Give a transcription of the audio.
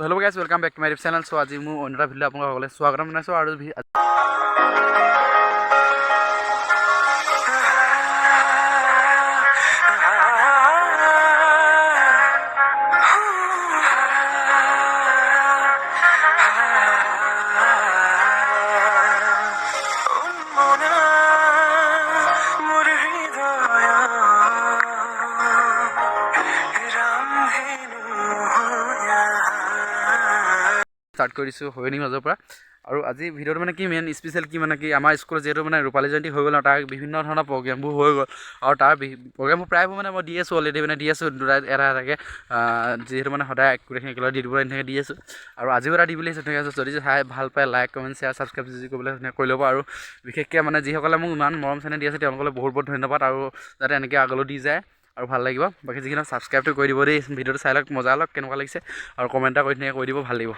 Hello guys welcome back to my YouTube channel. So आज मैं अन्य भिडिओ आपको स्वागत जनाइছোঁ और स्टार्ट কৰিছোঁ হৈনি মাজৰ পৰা আৰু আজি ভিডিঅ'টো মানে কি মেইন স্পেচিয়েল কি মানে কি আমাৰ স্কুলত যেহেতু মানে ৰূপালী জয়ন্তী হৈ গ'ল তাৰ বিভিন্ন ধৰণৰ প্ৰগ্ৰামবোৰ হৈ গ'ল আৰু তাৰ প্ৰগ্ৰামবোৰ প্ৰায়বোৰ মানে মই দি আছোঁ অলৰেডি মানে দি আছোঁ এটা এটাকৈ যিহেতু মানে সদায় গোটেইখিনি একেলগে দি দিব এনেকৈ দি আছোঁ আৰু আজিও এটা দি বুলি আছে ঠিক আছে। যদি চাই ভাল পায় লাইক কমেণ্ট শ্বেয়াৰ ছাবস্ক্ৰাইব যি কৰিবলৈ ধুনীয়া কৰি ল'ব আৰু বিশেষকৈ মানে যিসকলে মোক ইমান মৰম চেনেহ দি আছে তেওঁলোকলৈ বহুত বহুত ধন্যবাদ আৰু যাতে এনেকৈ আগলৈ দি যায় আৰু ভাল লাগিব। বাকী যিখিনি ছাবস্ক্ৰাইবটো কৰি দিব দেই। ভিডিঅ'টো চাই লওক মজা লওক কেনেকুৱা লাগিছে আৰু কমেণ্ট এটা কৰি ধুনীয়াকৈ কৈ দিব ভাল লাগিব।